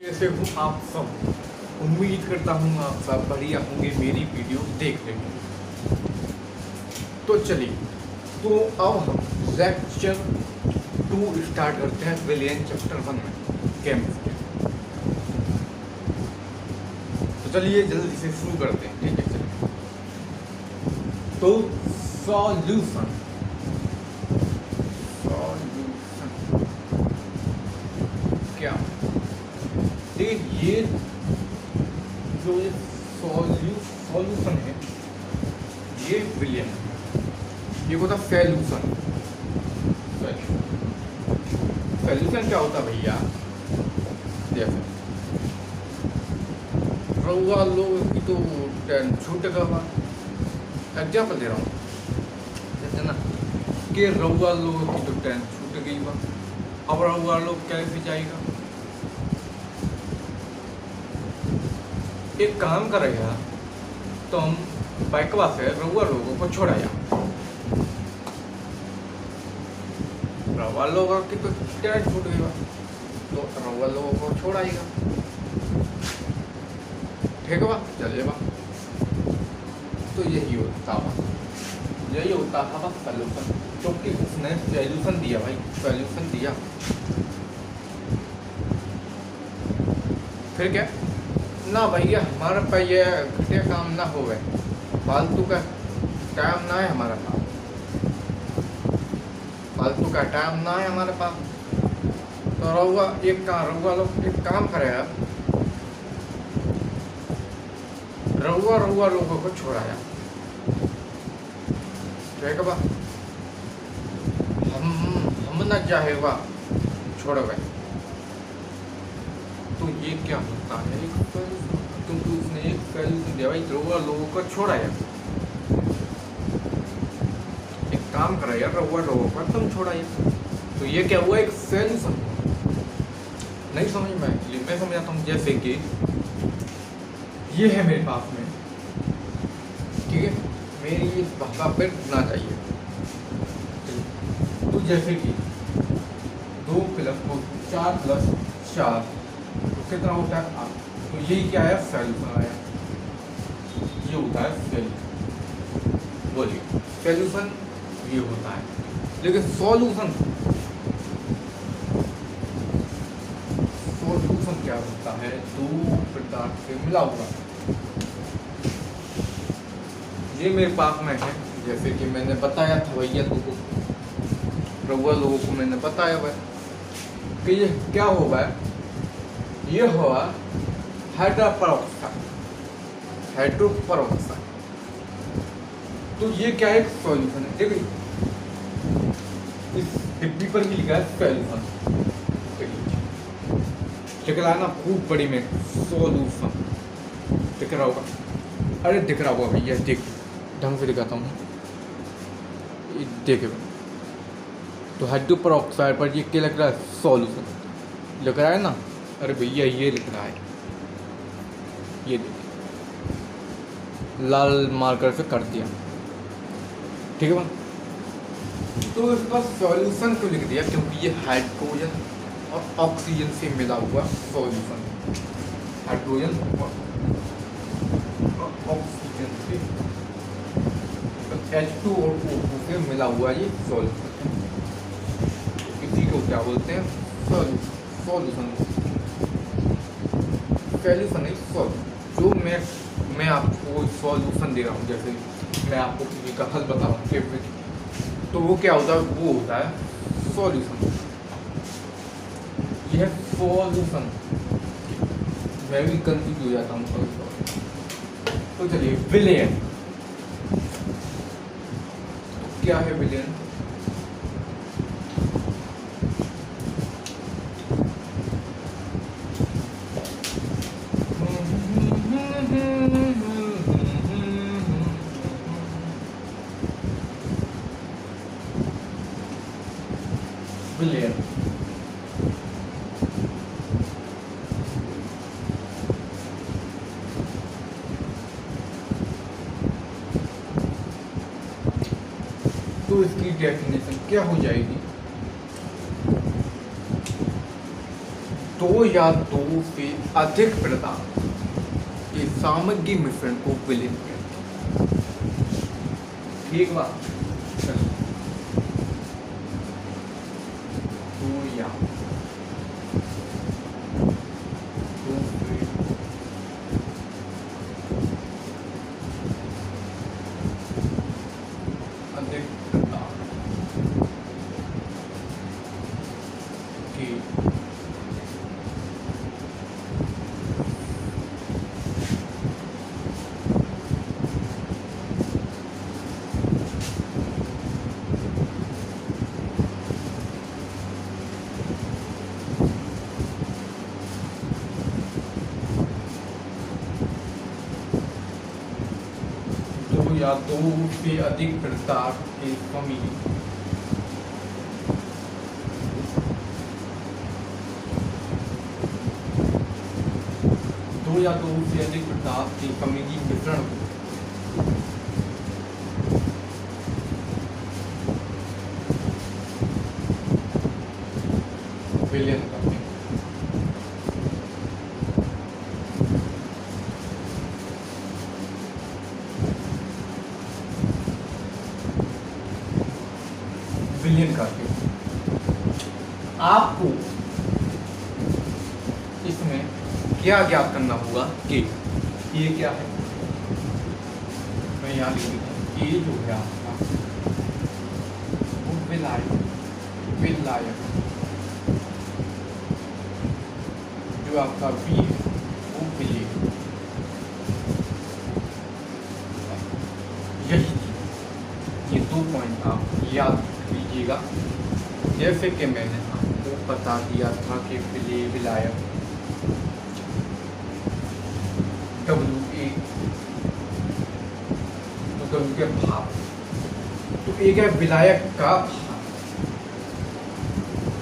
कैसे हो आप सब। उम्मीद करता हूँ आप सब बढ़िया होंगे मेरी वीडियो देख रहे होंगे। तो चलिए, तो अब हम लेक्चर 2 स्टार्ट करते हैं विलियन चैप्टर 1 में केमिस्ट्री। तो चलिए जल्दी से शुरू करते हैं, ठीक है। चलिए, तो सॉल्यूशन क्या, ये जो सॉल्यूशन है ये विलियन है, ये होता सॉल्यूशन। सॉल्यूशन क्या होता भैया, जैसे रउआ लोग की तो छूट गवा, एग्जाम्पल दे रहा हूँ, जैसे ना कि रउआ लोगों की तो ट्रेन छूट गई बा, अब रउआ लोग कैसे जाएगा। एक काम करेगा तो हम बाइकवा से रउआ लोगों को छोड़ाया, रउआ लोगों की तो ट्रेन छूट गई बा तो रउआ लोगों को छोड़ाएगा, ठीक बा, चलिए बा। तो यही होता है सॉल्यूशन, क्योंकि उसने सॉल्यूशन दिया भाई, सॉल्यूशन दिया। फिर क्या ना भैया, हमारे पास ये घटिया काम ना हो गए, फालतू का टाइम ना है हमारे पास, फालतू का टाइम ना है हमारे पास। तो रउआ लोग एक काम करेगा, रउआ लोगों को छोड़ाया, ठीक है बा। हम ना चाहेगा छोड़ गए, तो ये क्या होता है, क्योंकि उसने एक सॉल्यूशन दिया भाई, रउआ लोगों को छोड़ाया। एक काम कराया, रउआ लोगों को तुम छोड़ाया, तो ये क्या हुआ, एक सॉल्यूशन। नहीं समझ में, इसलिए मैं समझाता हूँ। जैसे कि ये है मेरे पास में, ठीक है, मेरी इस भाषा पर ना चाहिए। तो जैसे कि 2 + 4 + 4 तो कितना होता है 8। तो यही क्या है, सॉल्यूशन आया, ये होता है सॉल्यूशन। बोलिए, सॉल्यूशन ये होता है, लेकिन सॉल्यूशन क्या होता है, 2 पदार्थ से मिला हुआ। ये मेरे पास में है, जैसे कि मैंने बताया था भैया रउआ लोगों को मैंने बताया हुआ कि ये क्या होगा, ये होगा हाइड्रोपेरोक्साइड। तो ये क्या है, सॉल्यूशन है। देखिए इस डिब्बी पर भी लिखा है सॉल्यूशन, लिख रहा है ना खूब बड़ी में, सॉल्यूशन दिख रहा होगा, अरे दिख रहा होगा भैया, देख ढंग से दिखाता हूँ, देखे। तो हाइड्रोपेरोक्साइड पर ये क्या लिख रहा है, सॉल्यूशन लिख रहा है ना, अरे भैया ये लिख रहा है, ये देखिए लाल मार्कर से कर दिया, ठीक है बा। तो इसका सॉल्यूशन क्यों लिख दिया, क्योंकि ये हाइड्रोजन और ऑक्सीजन से मिला हुआ सॉल्यूशन, हाइड्रोजन और ऑक्सीजन से, H2 और O2 से मिला हुआ ये सॉल्यूशन, इसी को क्या बोलते हैं, सॉल्यूशन। सॉल्यूशन है सॉल्यूशन। जो मैं आपको सॉल्यूशन दे रहा हूँ, जैसे मैं आपको किसी का हल बता रहा हूँ, तो वो क्या होता है, वो होता है सॉल्यूशन। यह सॉल्यूशन, मैं भी कंफ्यूज हो जाता हूँ। तो चलिए, विलियन क्या है, विलियन विलियन तो इसकी डेफिनेशन क्या हो जाएगी, दो या दो से अधिक पदार्थ के सामग्री मिश्रण को विलीन करते हैं। ठीक बात। दो या दो से अधिक पदार्थ के या दो से अधिक पदार्थ के सम्मिलित दो या दो से अधिक पदार्थ के सम्मिलित मिश्रण को विलयन करते हैं। विलयन करके आपको इसमें क्या ज्ञात करना होगा कि ये क्या है। मैं यहाँ लिख देता हूँ, ये जो है आपका वो विलायक जो आपका बी है वो विलय। यही ये दो पॉइंट आप याद लीजिएगा। जैसे कि मैंने आपको बता दिया था कि विलायक W के भाव, तो एक है विलायक का भाव,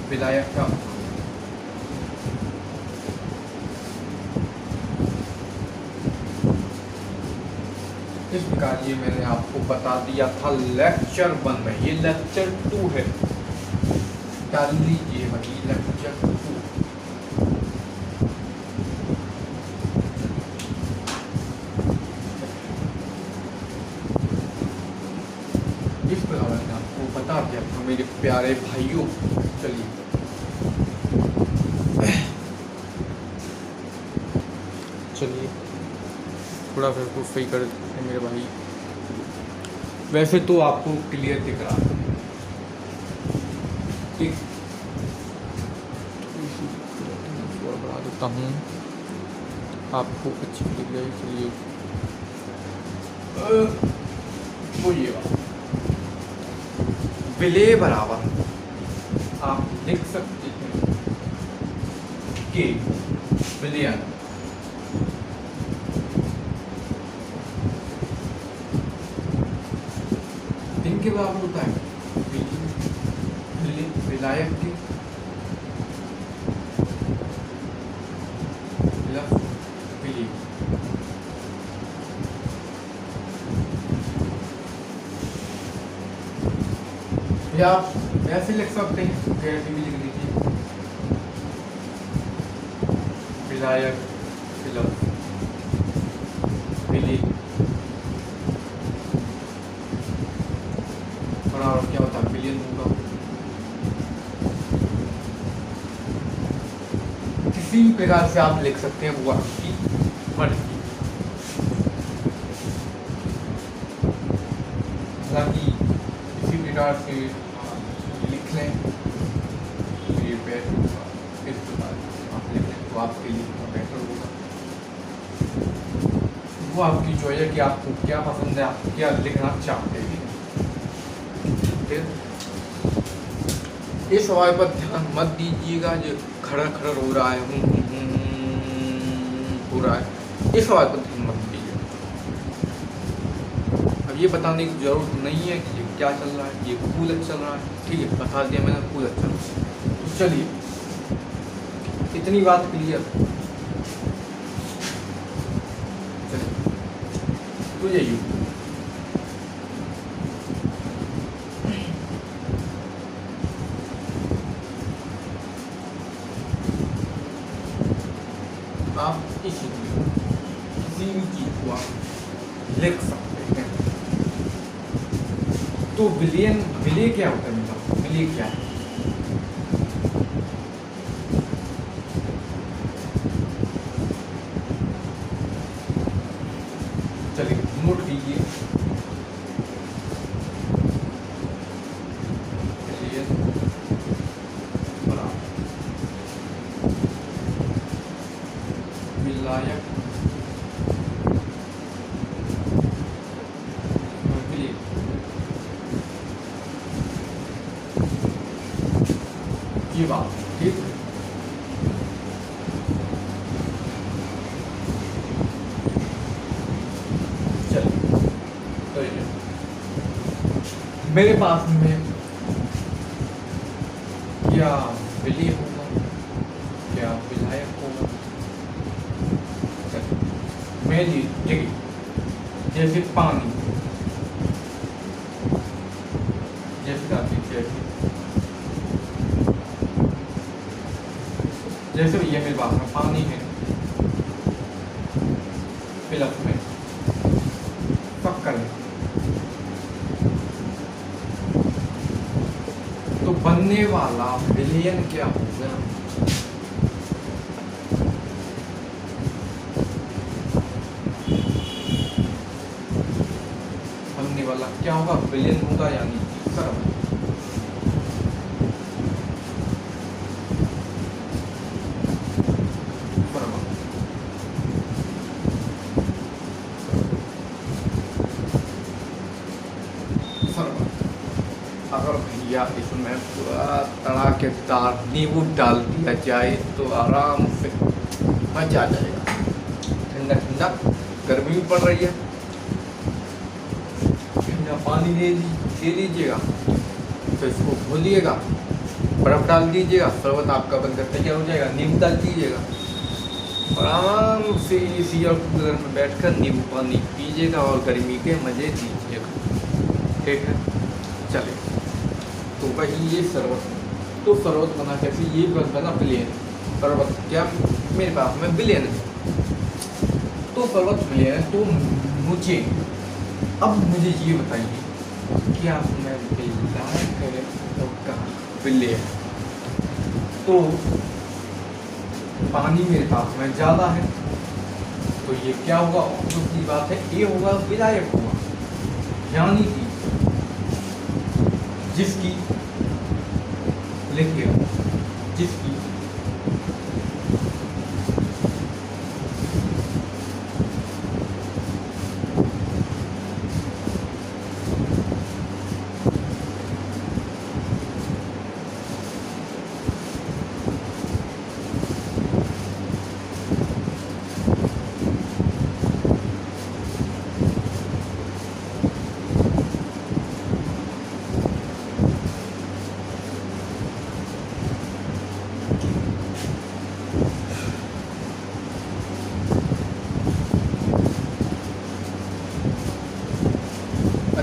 विलायक का भाव। इस प्रकार ये मैंने आपको बता दिया था लेक्चर 1 में। ये लेक्चर 2 है, डाल लीजिए भाई लेक्चर 2। इस प्रकार मैंने आपको बता दिया था मेरे प्यारे भाइयों। चलिए थोड़ा फिर तो सही कर देते हैं मेरे भाई। वैसे तो आपको क्लियर दिख रहा है, ठीक। बढ़ा देता हूँ आपको अच्छी दिख जाए। चलिए वो ये बात विलय बराबर आप लिख सकते हैं कि विलयन इनके बराबर होता है विलायक के विलय। या आप ऐसे लिख सकते हैं, कैसे भी लिख लीजिए विलायक विलय बराबर क्या होता है विलयन होगा। किसी भी प्रकार से आप लिख सकते हैं, वो आपकी मर्जी। हालांकि किसी प्रकार से लिख लें तो ये बेहतर होगा। इस प्रकार आप लिख लें तो आपके लिए बेहतर होगा। वो आपकी चॉइस है कि आपको क्या पसंद है, आप क्या लिखना चाहते हैं। इस सवाल पर ध्यान मत दीजिएगा जो खड़ा खड़ा हो रहा है, हो रहा है। इस सवाल पर ध्यान मत दीजिएगा। अब ये बताने की जरूरत नहीं है कि ये क्या चल रहा है, ये कूलर चल रहा है, ठीक है, बता दिया मैंने कूलर चल रहा है। तो चलिए इतनी बात क्लियर। चलिए तो यही आप इसलिए किसी भी चीज को आप लिख सकते हैं। तो बिलियन, बिलियन क्या होता है मतलब, बिलियन क्या है? चलिए नोट कीजिए, बिलियन बराबर विलायक बिलियन। ये बात ठीक है। चलिए तो ये मेरे पास में क्या बिलियन होगा, क्या विलायक होगा? चलिए मैं देखिए, जैसे पानी, जैसे जैसे ये मेरे पास में पानी है, फिलअप में शक्कर है, तो बनने वाला विलयन क्या होगा? बनने वाला क्या होगा? विलयन होगा, यानी सरल। अगर भैया इसमें पूरा तड़ाकेदार नींबू डाल दिया जाए तो आराम से मजा आ जाएगा। ठंडा ठंडा गर्मी भी पड़ रही है, ठंडा पानी दे लीजिएगा, तो इसको घोलिएगा, बर्फ डाल दीजिएगा, शरबत आपका बनकर तैयार हो जाएगा। नींबू डाल दीजिएगा और आराम से एसी और कूलर में बैठकर नींबू पानी पीजिएगा और गर्मी के मज़े लीजिएगा। ठीक है, चलिए तो वही ये शरबत, तो शरबत बना कैसे? ये बना बिलियन शरबत, क्या मेरे पास में बिलियन है, तो शरबत बिलियन है। तो मुझे अब मुझे ये बताइए कि आप में विलायक है तो कहाँ बिलियन? तो पानी मेरे पास में ज़्यादा है, तो ये क्या होगा? दूसरी बात है, ये होगा विलायक होगा, यानी कि जिसकी, लिखिए, जिसकी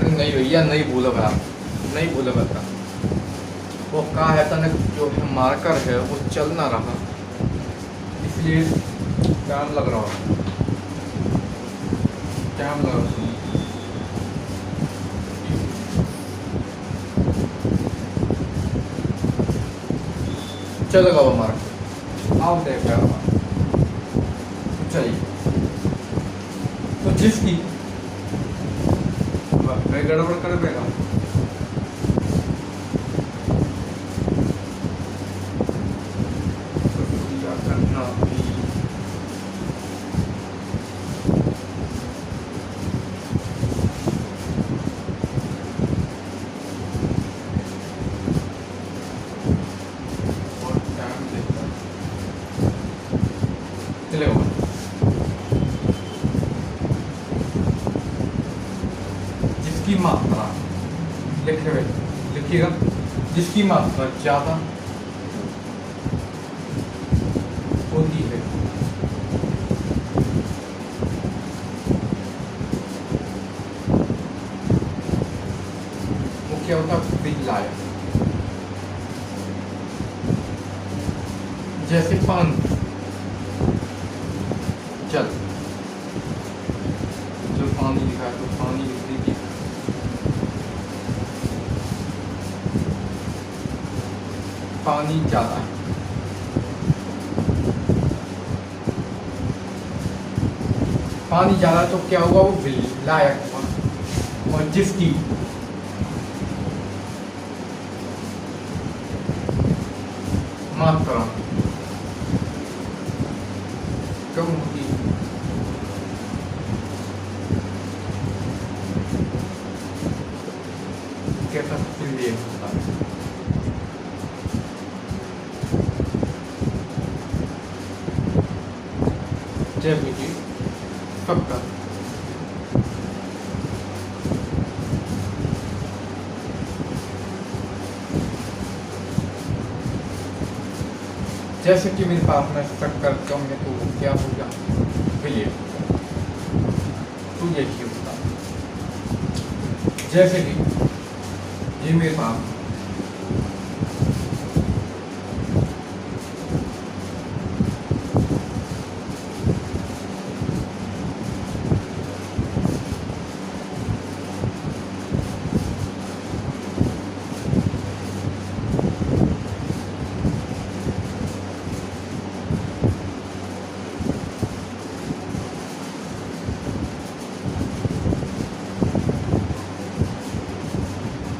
नहीं भैया, नहीं भूलो आप, नहीं भूलो था वो कहा है था ना, जो है मार्कर है वो चल ना रहा, इसलिए टाइम लग रहा है, टाइम लग रहा है। चलेगा वो मार्कर, आप देख रहे हो। चलिए, तो जिसकी गड़बड़ कर देगा, जिसकी मात्रा लिखिएगा, जिसकी मात्रा ज़्यादा होती है वो क्या होता है? विलायक। जैसे पानी, चल जो पानी लिखा है तो पानी लिख दीजिए। पानी ज़्यादा है। पानी ज़्यादा तो क्या हुआ, वो विलायक हुआ। और जिसकी मात्रा कम होगी कैसा लिए होता है। जैसे कि सबका जैसे कि मेरे पास में शक्कर कम है तो क्या होगा, विलय। तो यही होता है। जैसे कि ये मेरे पास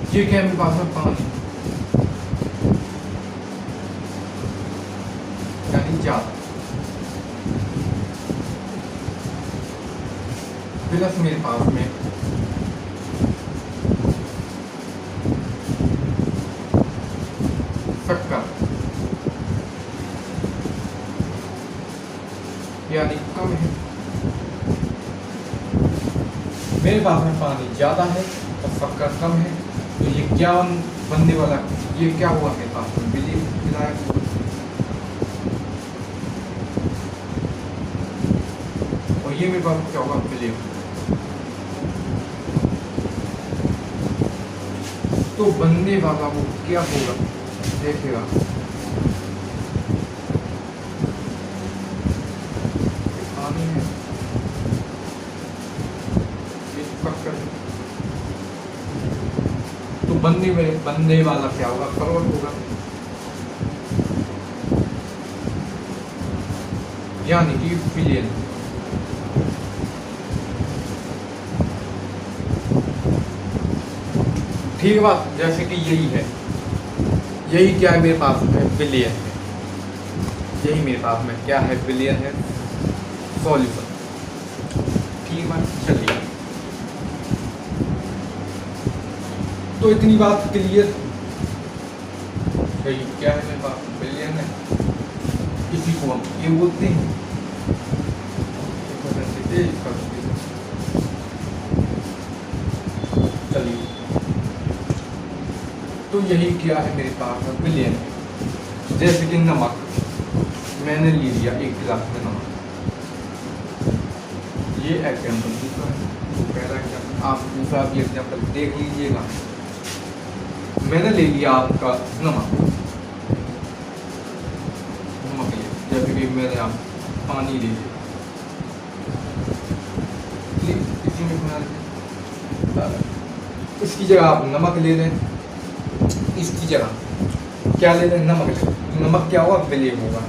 ये क्या है, मेरे पास में पानी यानी ज्यादा प्लस मेरे पास में शक्कर यानी कम है। मेरे पास में पानी ज्यादा है और शक्कर कम है, तो ये क्या बनने वाला, ये क्या हुआ मेरे पास में, विलायक। और ये मेरे पास क्या होगा, विलय। तो बनने वाला वो क्या होगा, देखेगा। पानी है, तो बनने वाला क्या होगा, करोड़ होगा। यानी कि बिलियन। ठीक है बात। जैसे कि यही है, यही क्या है मेरे पास में, बिलियन है। यही मेरे पास में क्या है, बिलियन है, सॉल्यूशन। ठीक है बात। चलिए, तो इतनी बात क्लियर। यही क्या है मेरे पास, बिलियन है। इसी को हम ये बोलते हैं। चलिए, तो यही क्या है मेरे पास में, बिलियन है। जैसे कि नमक, मैंने ले लिया 1 गिलास में नमक। ये एग्जाम्पल दूसरा है, पहला एग्जाम्पल। आप दूसरा भी एग्जाम्पल देख लीजिएगा। मैंने ले लिया आपका नमक लिया, जैसे कि मैंने आप पानी ले लिया। इसी में इसकी जगह आप नमक ले लें, इसकी जगह क्या ले लें, नमक ले लें। नमक क्या होगा, विलय होगा।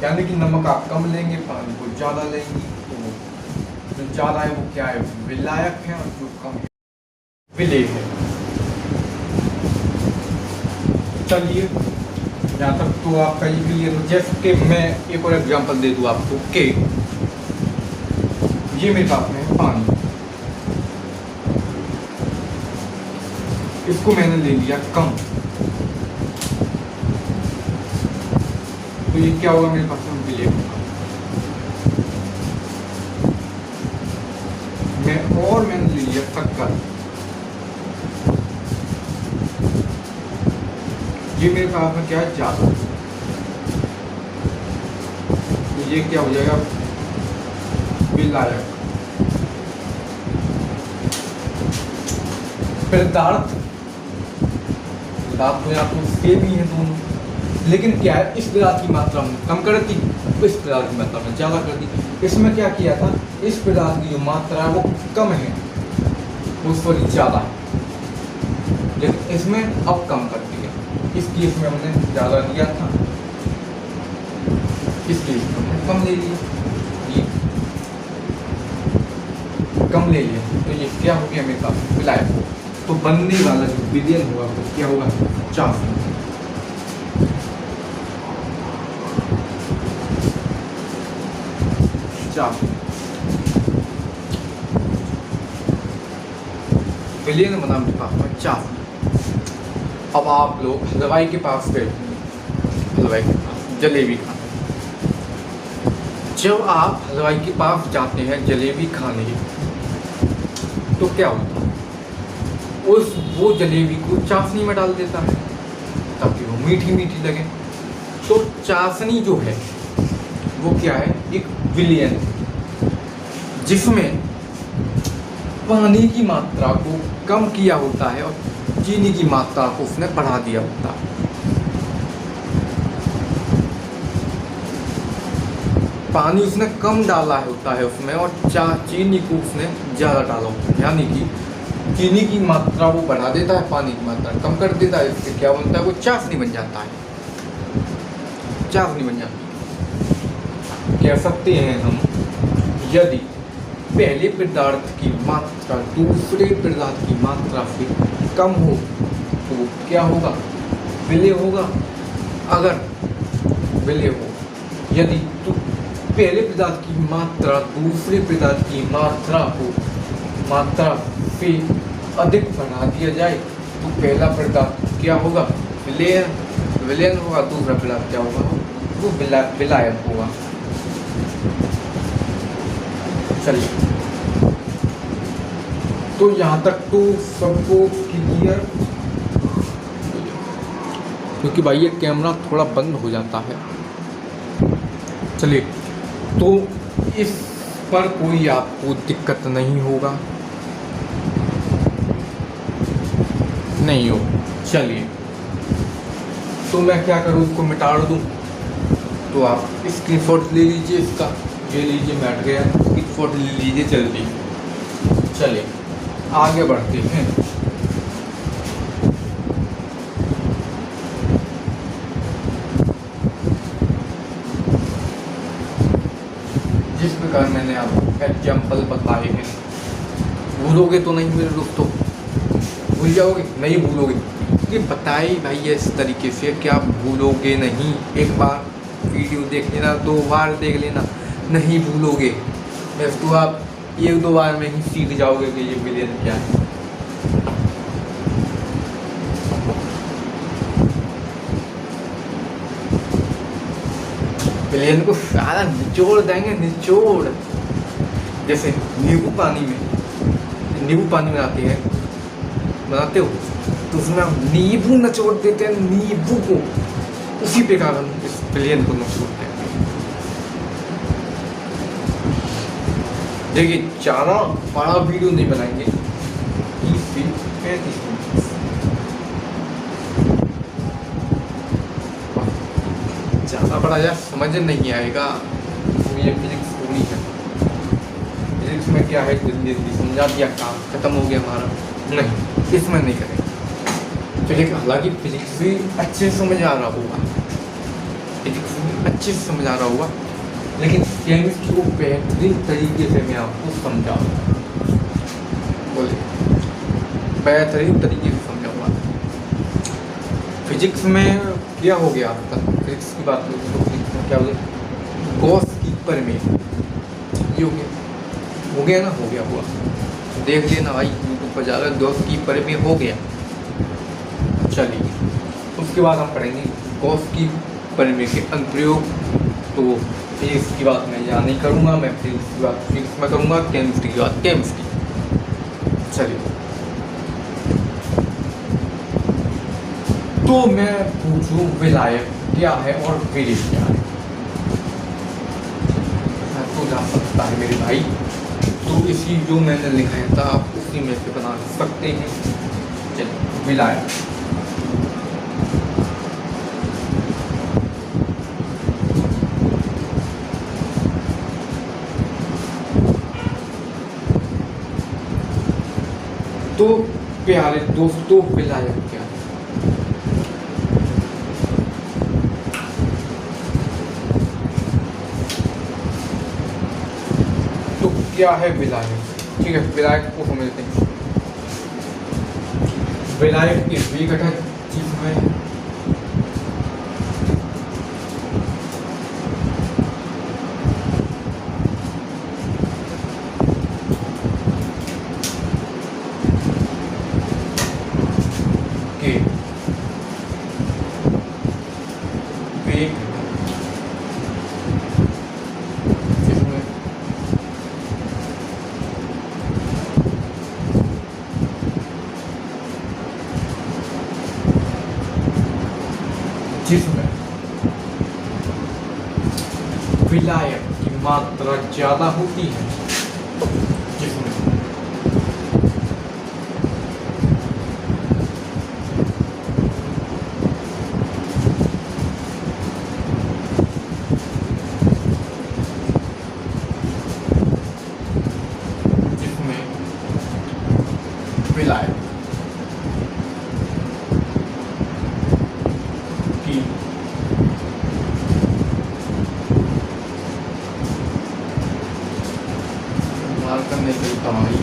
यानी कि नमक आप कम लेंगे, पानी को ज़्यादा लेंगी, तो जो ज़्यादा है वो क्या है, विलायक है, और जो कम है विलय है। चलिए, यहाँ तक तो आपका ये क्लियर हो। जैसे कि मैं एक और एग्जांपल दे दूँ आपको कि ये मेरे पास में है पानी, इसको मैंने ले लिया कम, तो ये क्या होगा मेरे पास में, विलय होगा। मैंने ले लिया शक्कर, ये मेरे पास में क्या है, ज़्यादा, तो ये क्या हो जाएगा, विलायक। पदार्थ तो यहाँ तो सेम ही है दोनों, लेकिन क्या है, इस पदार्थ की मात्रा हम कम करती इस पदार्थ की मात्रा में ज़्यादा कर दी। इसमें क्या किया था, इस पदार्थ की जो मात्रा है वो कम है, वो थोड़ी ज़्यादा है, लेकिन इसमें अब कम कर दिया। इसकी इसमें हमने ज़्यादा लिया था, इसकी इसमें हमने कम ले लिया, ये कम ले लिया, तो ये क्या हो गया मेरे पास विलायक। तो बनने वाला जो विलयन होगा वो क्या होगा, चाशनी। विलयन बना मेरे पास में चाशनी। अब आप लोग हलवाई के पास गए, हलवाई के पास जलेबी खाने। जब आप हलवाई के पास जाते हैं जलेबी खाने, तो क्या होता है, उस वो जलेबी को चाशनी में डाल देता है ताकि वो मीठी मीठी लगे। तो चाशनी जो है वो क्या है, एक विलयन जिसमें पानी की मात्रा को कम किया होता है और चीनी की मात्रा को उसने बढ़ा दिया होता है। पानी उसने कम डाला होता है उसमें और चीनी को उसने ज़्यादा डाला होता है, यानी कि चीनी की मात्रा वो बढ़ा देता है, पानी की मात्रा कम कर देता है। इससे क्या बनता है, वो चाशनी बन जाता है, चाशनी बन जाती है। कह सकते हैं हम, यदि पहले पदार्थ की मात्रा दूसरे पदार्थ की मात्रा से कम हो तो क्या होगा, विलय होगा। अगर विलय हो, यदि तो पहले पदार्थ की मात्रा दूसरे पदार्थ की मात्रा से अधिक बढ़ा दिया जाए तो पहला पदार्थ क्या होगा, विलयन होगा। दूसरा पदार्थ क्या होगा, वो विलायन होगा। चलिए, तो यहाँ तक तो सबको क्लियर, क्योंकि भाई ये कैमरा थोड़ा बंद हो जाता है। चलिए, तो इस पर कोई आपको दिक्कत नहीं होगा, नहीं हो। चलिए, तो मैं क्या करूँ, इसको मिटा दूँ। तो आप स्क्रीनशॉट ले लीजिए इसका, ये लीजिए मिट गया, स्क्रीनशॉट ले लीजिए जल्दी। चलिए आगे बढ़ते हैं। जिस प्रकार मैंने आपको एग्जाम्पल बताए हैं, भूलोगे तो नहीं मेरे दोस्तों, भूल जाओगे, नहीं भूलोगे। ये बताई भाई इस तरीके से कि आप भूलोगे नहीं। एक बार वीडियो देख लेना, 2 बार देख लेना, नहीं भूलोगे। बस तो आप 1-2 बार में ही सीख जाओगे कि ये विलयन क्या है। विलयन को सारा निचोड़ देंगे, निचोड़। जैसे नींबू पानी बनाते हो तो उसमें हम नींबू निचोड़ देते हैं, नींबू को। उसी प्रकार हम इस विलयन को निचोड़ते हैं। देखिए, ज़्यादा बड़ा वीडियो नहीं बनाएंगे, 30 मिनट 35 मिनट। ज़्यादा बड़ा यार समझ नहीं आएगा, ये फिजिक्स थोड़ी है। फिजिक्स में क्या है, जल्दी जल्दी समझा दिया, काम खत्म हो गया हमारा। नहीं, इसमें नहीं करेंगे। चलिए, हालांकि फिजिक्स भी अच्छे से समझ आ रहा होगा, फिजिक्स भी अच्छे से समझ आ रहा होगा, लेकिन केमिस्ट्री को बेहतरीन तरीके से मैं आपको समझाऊंगा। बोलिए, बेहतरीन तरीके से समझाऊंगा। फिजिक्स में क्या हो गया आपका, फिजिक्स की बात करें तो फिजिक्स में क्या हो गया, गॉस की प्रमेय ये हो गया ना, हो गया हुआ। देख लेना भाई, यूट्यूब पर जाकर गॉस की प्रमेय हो गया। चलिए, उसके बाद हम पढ़ेंगे गॉस की प्रमेय के अनुप्रयोग। तो फिजिक्स की बात मैं यहाँ नहीं करूँगा, मैं फिजिक्स की बात फिजिक्स में करूँगा, केमिस्ट्री की बात केमिस्ट्री। चलिए, तो मैं पूछूं विलायक क्या है और विलयन क्या है, तो जा सकता है मेरे भाई। तो इसी जो मैंने लिखाया था आप उसी में से बना सकते हैं। चलिए, विलायक। तो प्यारे दोस्तों विलायक क्या है? तो क्या है विलायक? ठीक है, विलायक को समझते हैं। विलायक के विघटन जिसमें जिसमें विलायक की मात्रा ज्यादा होती है, जिसमें विलायक की इस्तेमाल करने की कमाई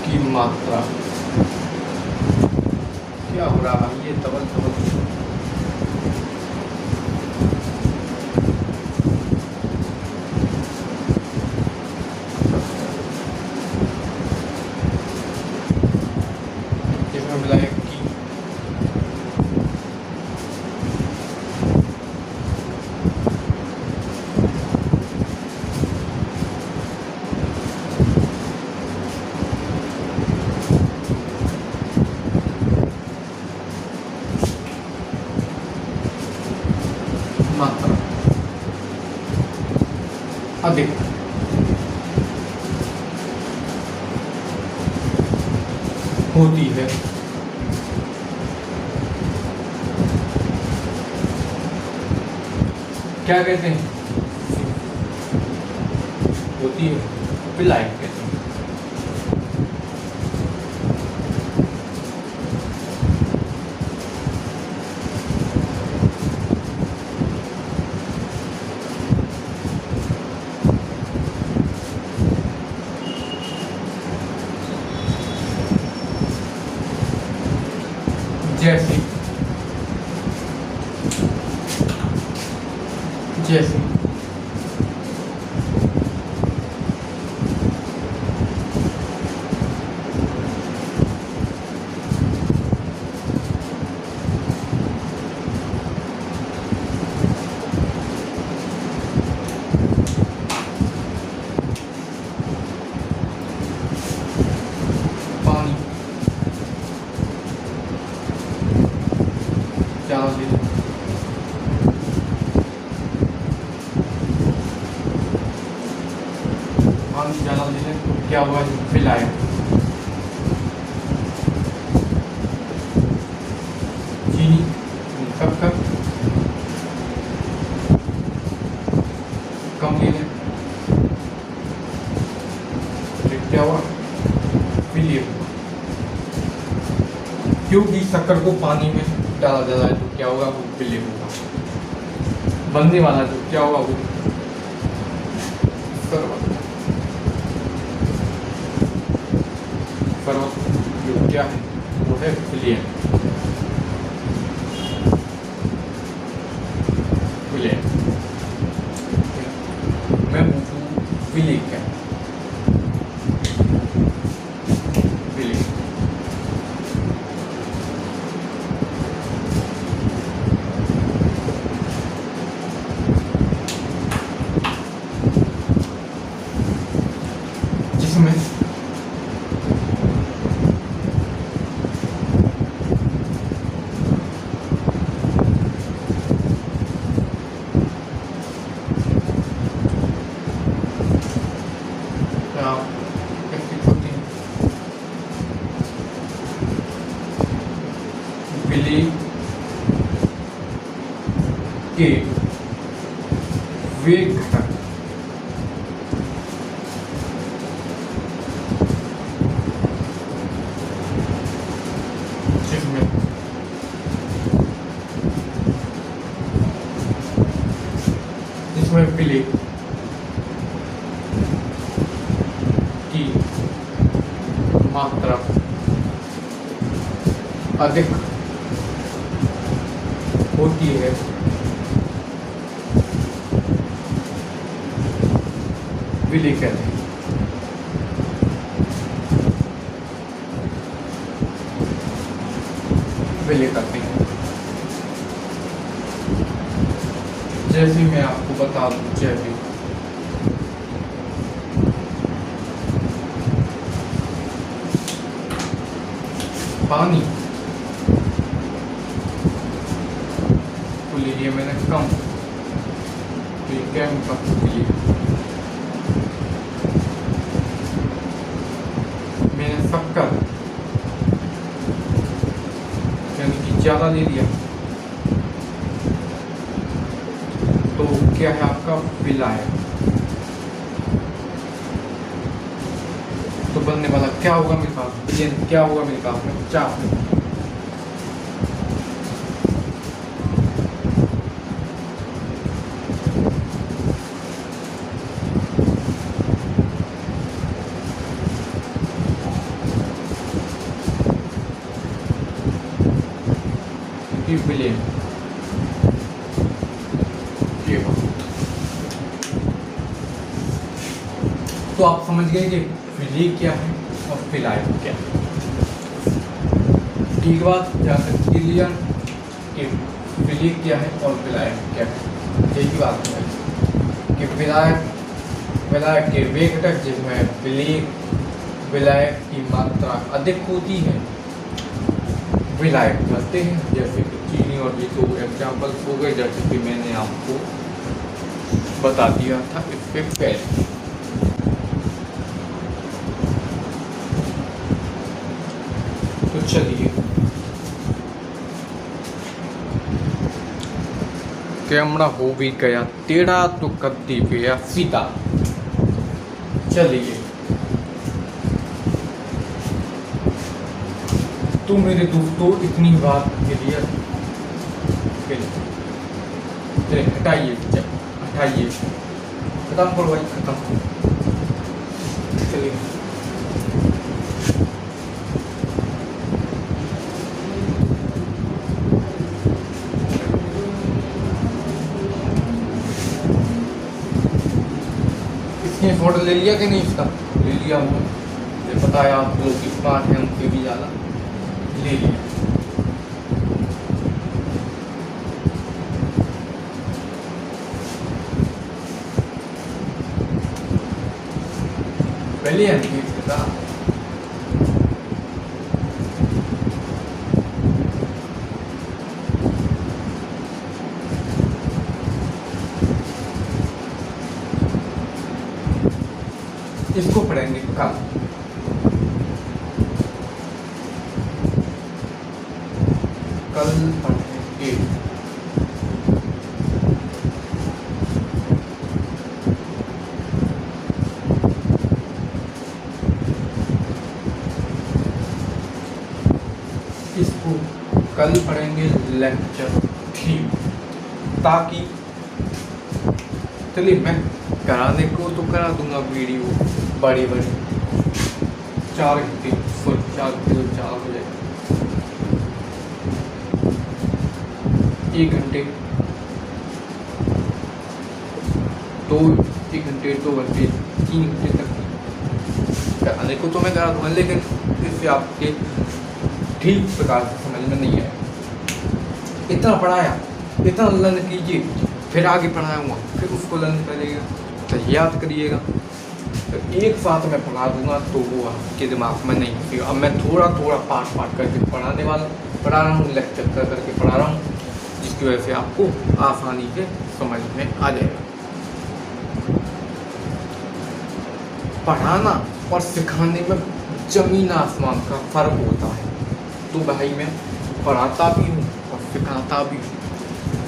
की मात्रा क्या हो रहा है? ये डबल जिसमें विलायक की मात्रा अधिक होती है, क्या कहते हैं? होती है, विलायक कहते हैं। जैसे जैसे पानी ज़्यादा ले पानी ज़्यादा ले लें तो क्या हुआ? विलायक चीनी कब कब कम ले लें तो क्या हुआ? विलय हुआ। क्योंकि शक्कर को पानी में डाला जा रहा है तो क्या होगा? वो विलय होगा। बनने वाला है तो क्या होगा? वो सर्वत जो क्या है वो है विलय। विलय मैं पूछूं विलय क्या है? विलय जिसमें विलय के वेग घटक जिसमें विलेय की मात्रा अधिक होती है विलेय कहते हैं। विलेय करते हैं। जैसे मैं आपको बता दूं, जैसे पानी को ले लिया मैंने कम, तो ये केमिकल के लिए मैंने शक्कर यानी कि ज्यादा ले लिया, तो क्या है आपका विलायक। तो बनने वाला क्या होगा मेरे पास, ये क्या होगा मेरे पास में चाप विलेय। तो आप समझ गए कि विलेय क्या है और विलायक क्या है। ठीक बात, यहाँ तक क्लियर कि विलेय क्या है और विलायक क्या है। यही बात है कि विलायक के वे घटक जिसमें विलायक की मात्रा अधिक होती है विलायक कहते हैं। जैसे कि चीनी और ये दो एग्जाम्पल्स हो गए, जैसे कि मैंने आपको बता दिया था इससे पहले। तो चलिए कैमरा हो भी गया टेढ़ा तो कद्दी पे या सीधा। चलिए तो मेरे दोस्तों इतनी बात क्लियर, हटाइए हटाइए, खत्म करो भाई, खत्म। चलिए इसने फोटो ले लिया कि नहीं, इसका ले लिया हूँ, पता है आप लोग स्मार्ट हैं उनके भी ज़्यादा ले लिया। पहले इसको पढ़ेंगे कल। कल पढ़ेंगे इसको, कल पढ़ेंगे लेक्चर 3, ताकि चलिए मैं कराने को तो करा दूंगा वीडियो बड़ी 4 घंटे 4 हो जाए, 1 घंटे 2 घंटे 3 घंटे तक कराने को तो मैं करा दूंगा, लेकिन इससे आपके ठीक प्रकार से समझ में नहीं आया। इतना पढ़ाया, इतना लर्न कीजिए, फिर आगे पढ़ाऊँगा, फिर उसको लर्न करिएगा, तो याद करिएगा। तो एक साथ मैं पढ़ा दूंगा तो वो आपके दिमाग में नहीं होगा। अब मैं थोड़ा थोड़ा पार्ट करके पढ़ा रहा हूँ, लेक्चर करके पढ़ा रहा हूँ, जिसकी वजह से आपको आसानी से समझ में आ जाएगा। पढ़ाना और सिखाने में जमीन आसमान का फर्क होता है। तो भाई मैं पढ़ाता भी हूँ और सिखाता भी हूँ,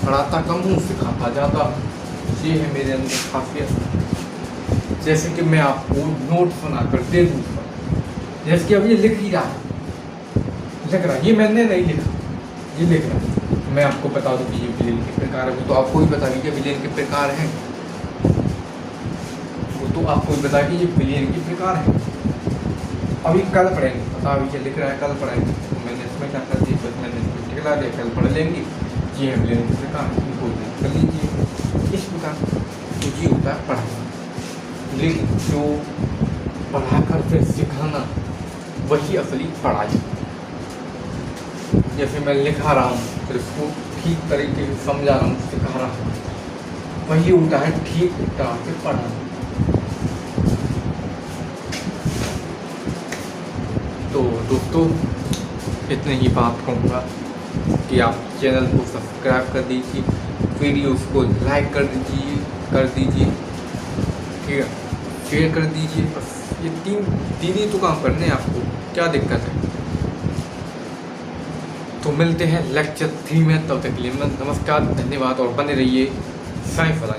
पढ़ाता कम हूँ, सिखाता ज़्यादा। ये है मेरे अंदर खासियत। जैसे कि मैं आपको नोट बनाकर दे दूँगा, जैसे कि अब ये लिख ही रहा है, लिख रहा है, ये मैंने नहीं लिखा, ये लिख रहा है। मैं आपको बता दूँ कि ये विलेन के प्रकार है, वो तो आपको ही बता दीजिए विलेन के प्रकार हैं, वो तो आपको ही बता कि ये विलेन के प्रकार है। अभी कल पढ़ेंगे, पता अभी क्या लिख रहा है, कल पढ़ेंगे। तो मैंने इसमें क्या कर दिया, बस मैंने इसको टिकला दिया, कल पढ़ लेंगे। ये है विलेन के प्रकार, इनको कर लीजिए इस प्रकार। तो ये होता है पढ़ाई, लेकिन जो पढ़ा कर फिर सिखाना वही असली पढ़ाई। जैसे मैं लिखा रहा हूँ फिर उसको ठीक तरीके से समझा रहा हूँ, सिखा रहा हूँ, वही होता है ठीक तरह से पढ़ाना। तो दोस्तों इतने ही बात कहूँगा कि आप चैनल को सब्सक्राइब कर दीजिए, वीडियोस को लाइक कर दीजिए, ठीक है, शेयर कर दीजिए। बस ये तीन ही तो काम करने हैं आपको, क्या दिक्कत है। तो मिलते हैं लेक्चर 3 में, तब तक के लिए नमस्कार, धन्यवाद और बने रहिए साइंस वाला।